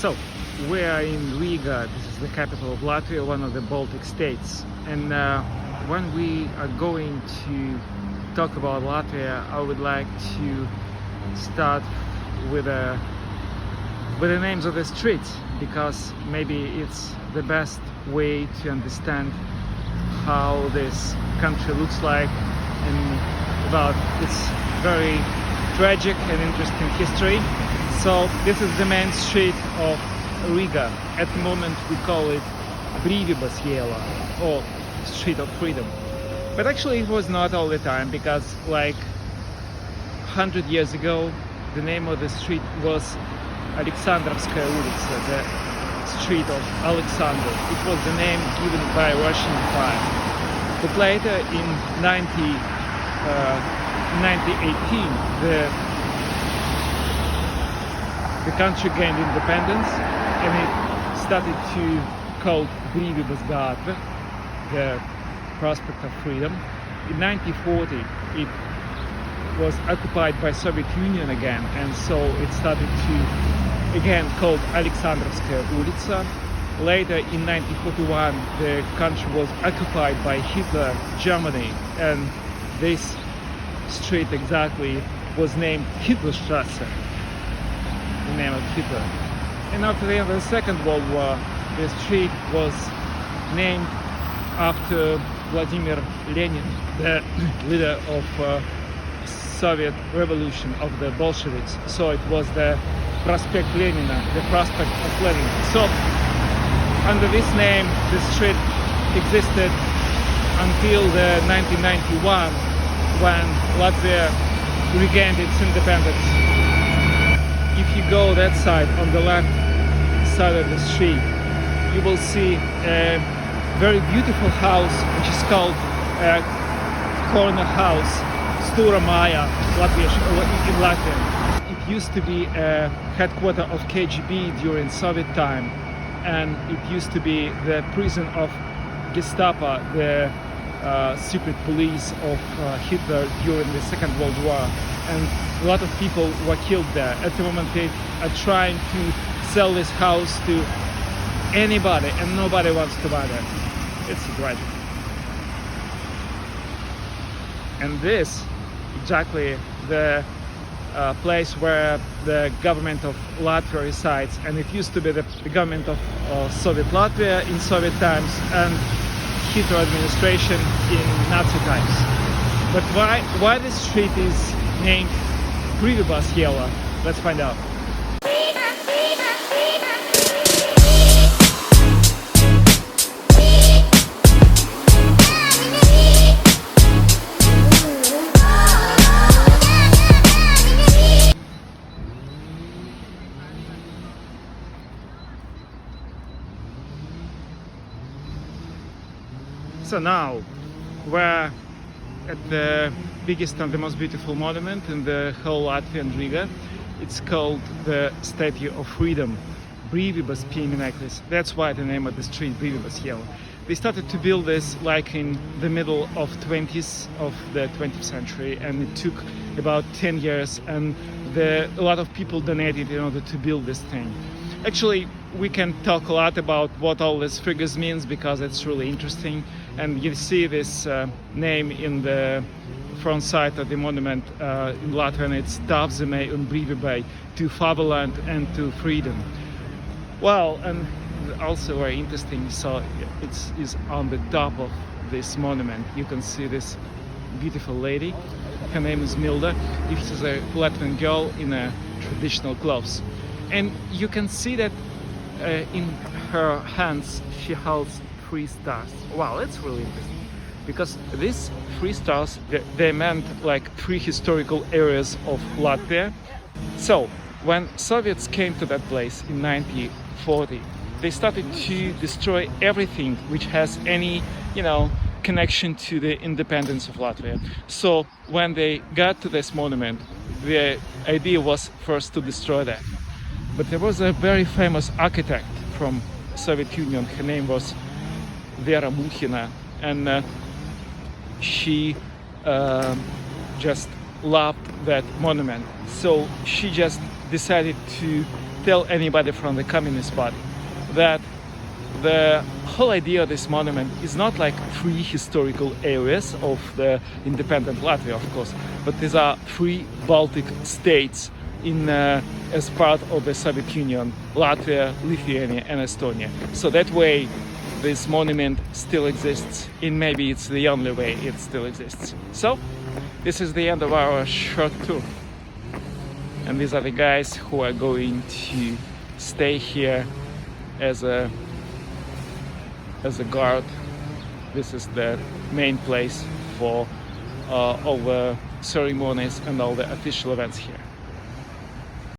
So, we are in Riga. This is the capital of Latvia, one of the Baltic states. And when we are going to talk about Latvia, I would like to start with the names of the streets, because maybe it's the best way to understand how this country looks like and about its very tragic and interesting history. So this is the main street of Riga. At the moment we call it Brīvības iela, or Street of Freedom. But actually it was not all the time, because like 100 years ago the name of the street was Alexandrovskaya ulica, the street of Alexander. It was the name given by Russian Empire. But later in 1918 the country gained independence and it started to call Brīvības gatve, the prospect of freedom. In 1940 it was occupied by Soviet Union again, and so it started to again called Alexandrovskaya ulica. Later in 1941 the country was occupied by Hitler Germany, and this street exactly was named Hitlerstrasse, the name of Hitler. And after the end of the Second World War, the street was named after Vladimir Lenin, the leader of Soviet Revolution, of the Bolsheviks. So it was the Prospect Lenina, the prospect of Lenin. So under this name the street existed until the 1991, when Latvia regained its independence. If you go that side, on the left side of the street, you will see a very beautiful house which is called corner house Stura Maja in Latvian. It used to be a headquarters of KGB during Soviet time, and it used to be the prison of Gestapo, the secret police of Hitler during the Second World War, and a lot of people were killed there. At the moment they are trying to sell this house to anybody, and nobody wants to buy that. It's a tragedy. And this exactly the place where the government of Latvia resides, and it used to be the government of Soviet Latvia in Soviet times and Hitler administration in Nazi times. But why this street is named Brīvības iela? Let's find out. So now we're at the biggest and the most beautiful monument in the whole Latvian Riga. It's called the Statue of Freedom, Brīvības piemineklis. That's why the name of the street, Brīvības iela. They started to build this like in the middle of the 20th century, and it took about 10 years, and a lot of people donated in order to build this thing. Actually, we can talk a lot about what all these figures means, because it's really interesting. And you see this name in the front side of the monument in Latvian. It's Tavzeme un Brīvībai, to fatherland and to freedom. Well, and also very interesting, so it's on the top of this monument. You can see this beautiful lady. Her name is Milda. This is a Latvian girl in traditional clothes. And you can see that in her hands she holds 3 stars. Wow, that's really interesting, because these 3 stars, they meant like 3 historical areas of Latvia. So when Soviets came to that place in 1940, they started to destroy everything which has any, connection to the independence of Latvia. So when they got to this monument, the idea was first to destroy that. But there was a very famous architect from Soviet Union. Her name was Vera Mukhina, and she just loved that monument. So she just decided to tell anybody from the Communist Party that the whole idea of this monument is not like three historical areas of the independent Latvia, of course, but these are three Baltic states in as part of the Soviet Union: Latvia, Lithuania, and Estonia. So that way, this monument still exists, and maybe it's the only way it still exists. So, this is the end of our short tour. And these are the guys who are going to stay here as a guard. This is the main place for all the ceremonies and all the official events here.